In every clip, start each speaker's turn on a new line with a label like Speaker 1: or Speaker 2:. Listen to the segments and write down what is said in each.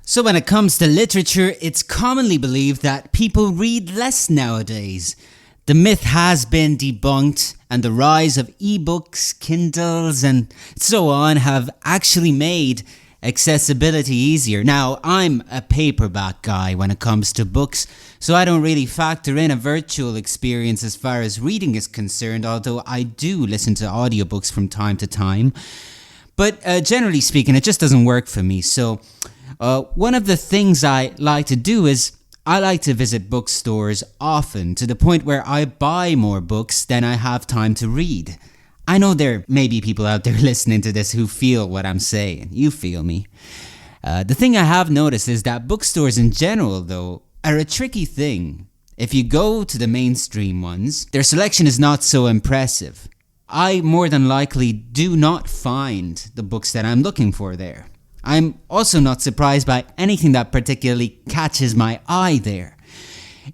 Speaker 1: So when it comes to literature, it's commonly believed that people read less nowadays. The myth has been debunked, and the rise of ebooks, Kindles, and so on have actually made accessibility easier. Now, I'm a paperback guy when it comes to books, so I don't really factor in a virtual experience as far as reading is concerned, although I do listen to audiobooks from time to time. But generally speaking, it just doesn't work for me. So one of the things I like to do is I like to visit bookstores often, to the point where I buy more books than I have time to read. I know there may be people out there listening to this who feel what I'm saying. You feel me. The thing I have noticed is that bookstores in general, though, are a tricky thing. If you go to the mainstream ones, their selection is not so impressive. I more than likely do not find the books that I'm looking for there. I'm also not surprised by anything that particularly catches my eye there.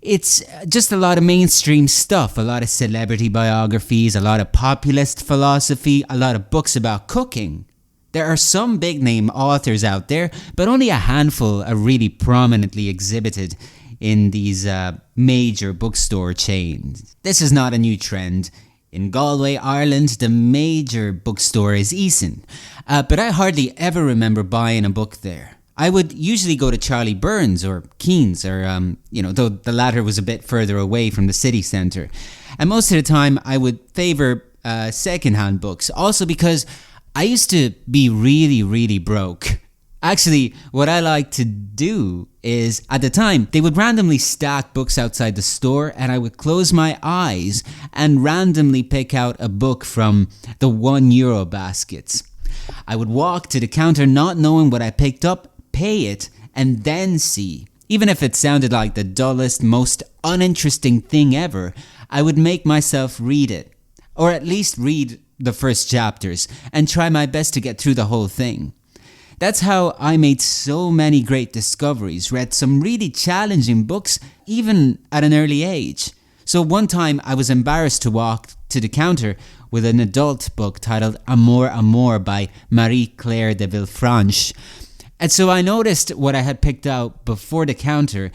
Speaker 1: It's just a lot of mainstream stuff, a lot of celebrity biographies, a lot of populist philosophy, a lot of books about cooking. There are some big name authors out there, but only a handful are really prominently exhibited in these major bookstore chains. This is not a new trend. In Galway, Ireland, the major bookstore is Eason, but I hardly ever remember buying a book there. I would usually go to Charlie Burns or Keen's, or though the latter was a bit further away from the city centre. And most of the time I would favour second-hand books, also because I used to be really, really broke. Actually, what I like to do is, at the time, they would randomly stack books outside the store, and I would close my eyes and randomly pick out a book from the €1 baskets. I would walk to the counter not knowing what I picked up, pay it, and then see. Even if it sounded like the dullest, most uninteresting thing ever, I would make myself read it. Or at least read the first chapters, and try my best to get through the whole thing. That's how I made so many great discoveries, read some really challenging books, even at an early age. So one time I was embarrassed to walk to the counter with an adult book titled Amour Amour by Marie-Claire de Villefranche. And so I noticed what I had picked out before the counter,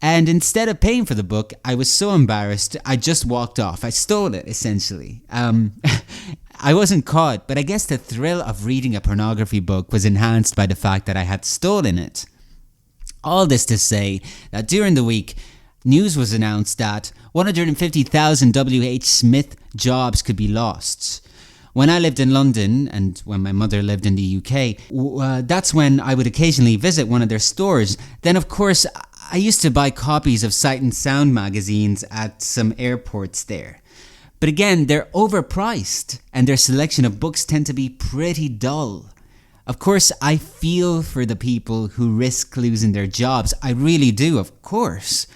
Speaker 1: and instead of paying for the book, I was so embarrassed, I just walked off. I stole it, essentially. I wasn't caught, but I guess the thrill of reading a pornography book was enhanced by the fact that I had stolen it. All this to say that during the week, news was announced that 150,000 W.H. Smith jobs could be lost. When I lived in London, and when my mother lived in the UK, that's when I would occasionally visit one of their stores. Then, of course, I used to buy copies of Sight and Sound magazines at some airports there. But again, they're overpriced, and their selection of books tend to be pretty dull. Of course, I feel for the people who risk losing their jobs. I really do, of course.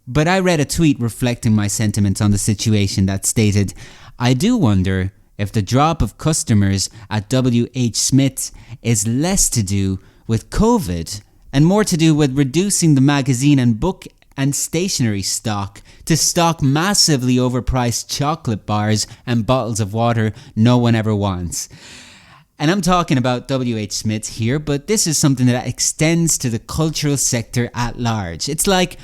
Speaker 1: But I read a tweet reflecting my sentiments on the situation that stated, I do wonder if the drop of customers at W.H. Smith is less to do with COVID and more to do with reducing the magazine and book and stationery stock to stock massively overpriced chocolate bars and bottles of water no one ever wants. And I'm talking about W.H. Smith here, but this is something that extends to the cultural sector at large. It's like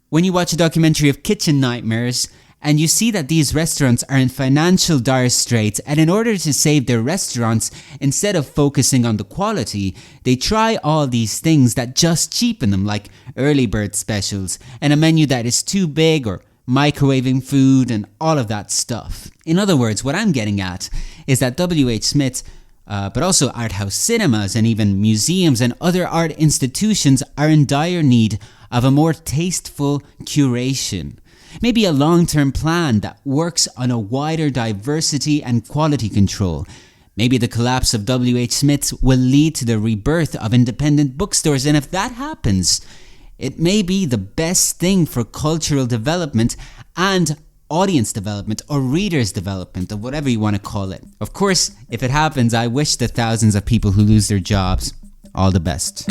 Speaker 1: when you watch a documentary of kitchen nightmares and you see that these restaurants are in financial dire straits, and in order to save their restaurants, instead of focusing on the quality, they try all these things that just cheapen them, like early bird specials and a menu that is too big, or microwaving food and all of that stuff. In other words, what I'm getting at is that W.H. Smith, but also art house cinemas and even museums and other art institutions are in dire need of a more tasteful curation. Maybe a long-term plan that works on a wider diversity and quality control. Maybe the collapse of W.H. Smith's will lead to the rebirth of independent bookstores, and if that happens, it may be the best thing for cultural development and audience development, or readers development, or whatever you want to call it. Of course, if it happens, I wish the thousands of people who lose their jobs all the best.